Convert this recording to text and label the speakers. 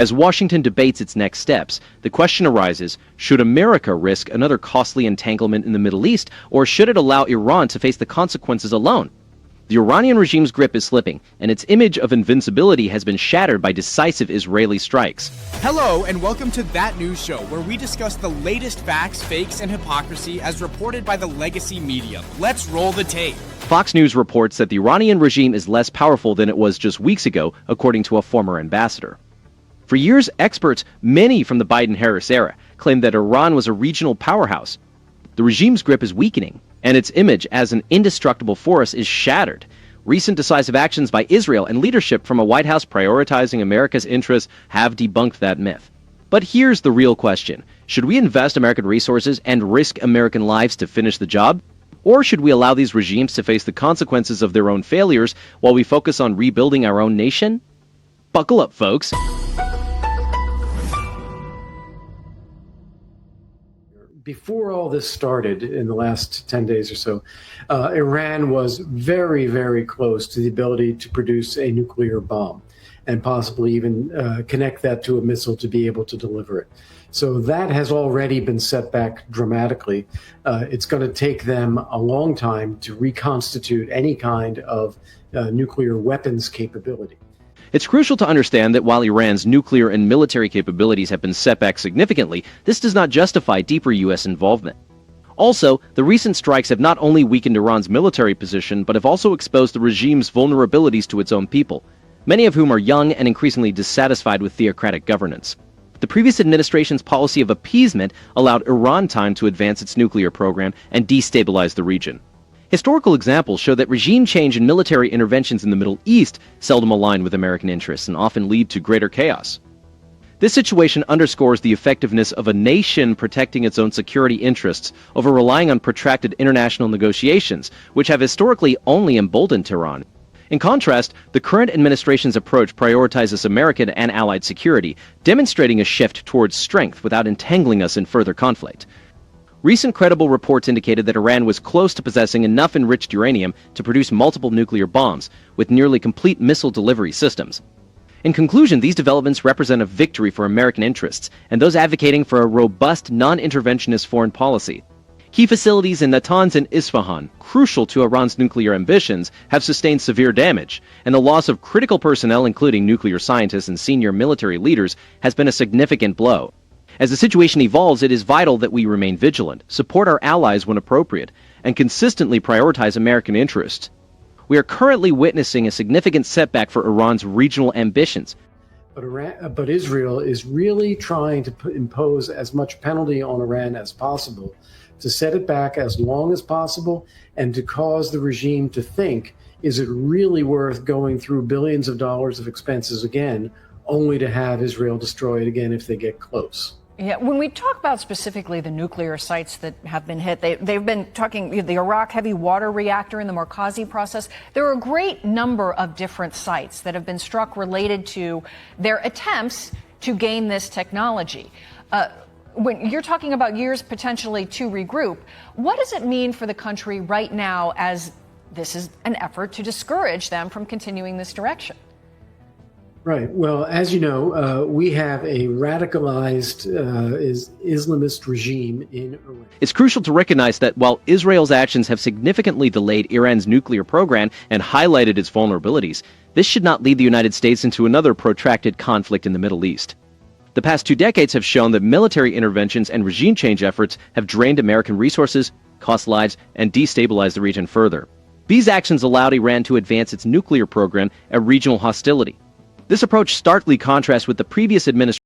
Speaker 1: As Washington debates its next steps, the question arises, should America risk another costly entanglement in the Middle East, or should it allow Iran to face the consequences alone? The Iranian regime's grip is slipping, and its image of invincibility has been shattered by decisive Israeli strikes.
Speaker 2: Hello, and welcome to That News Show, where we discuss the latest facts, fakes, and hypocrisy as reported by the legacy media. Let's roll the tape.
Speaker 1: Fox News reports that the Iranian regime is less powerful than it was just weeks ago, according to a former ambassador. For years, experts, many from the Biden-Harris era, claimed that Iran was a regional powerhouse. The regime's grip is weakening, and its image as an indestructible force is shattered. Recent decisive actions by Israel and leadership from a White House prioritizing America's interests have debunked that myth. But here's the real question. Should we invest American resources and risk American lives to finish the job? Or should we allow these regimes to face the consequences of their own failures while we focus on rebuilding our own nation? Buckle up, folks.
Speaker 3: Before all this started in the last 10 days or so, Iran was very, very close to the ability to produce a nuclear bomb and possibly even connect that to a missile to be able to deliver it. So that has already been set back dramatically. It's going to take them a long time to reconstitute any kind of nuclear weapons capability.
Speaker 1: It's crucial to understand that while Iran's nuclear and military capabilities have been set back significantly, this does not justify deeper U.S. involvement. Also, the recent strikes have not only weakened Iran's military position, but have also exposed the regime's vulnerabilities to its own people, many of whom are young and increasingly dissatisfied with theocratic governance. The previous administration's policy of appeasement allowed Iran time to advance its nuclear program and destabilize the region. Historical examples show that regime change and military interventions in the Middle East seldom align with American interests and often lead to greater chaos. This situation underscores the effectiveness of a nation protecting its own security interests over relying on protracted international negotiations, which have historically only emboldened Tehran. In contrast, the current administration's approach prioritizes American and allied security, demonstrating a shift towards strength without entangling us in further conflict. Recent credible reports indicated that Iran was close to possessing enough enriched uranium to produce multiple nuclear bombs, with nearly complete missile delivery systems. In conclusion, these developments represent a victory for American interests and those advocating for a robust, non-interventionist foreign policy. Key facilities in Natanz and Isfahan, crucial to Iran's nuclear ambitions, have sustained severe damage, and the loss of critical personnel, including nuclear scientists and senior military leaders, has been a significant blow. As the situation evolves, it is vital that we remain vigilant, support our allies when appropriate, and consistently prioritize American interests. We are currently witnessing a significant setback for Iran's regional ambitions.
Speaker 3: But Israel is really trying to impose as much penalty on Iran as possible, to set it back as long as possible, and to cause the regime to think, is it really worth going through billions of dollars of expenses again, only to have Israel destroyed again if they get close?
Speaker 4: Yeah, when we talk about specifically the nuclear sites that have been hit, they've been talking the Iraq heavy water reactor in the Markazi process. There are a great number of different sites that have been struck related to their attempts to gain this technology. When you're talking about years potentially to regroup, what does it mean for the country right now as this is an effort to discourage them from continuing this direction?
Speaker 3: Right. Well, as you know, we have a radicalized Islamist regime in Iran.
Speaker 1: It's crucial to recognize that while Israel's actions have significantly delayed Iran's nuclear program and highlighted its vulnerabilities, this should not lead the United States into another protracted conflict in the Middle East. The past 2 decades have shown that military interventions and regime change efforts have drained American resources, cost lives, and destabilized the region further. These actions allowed Iran to advance its nuclear program and regional hostility. This approach starkly contrasts with the previous administration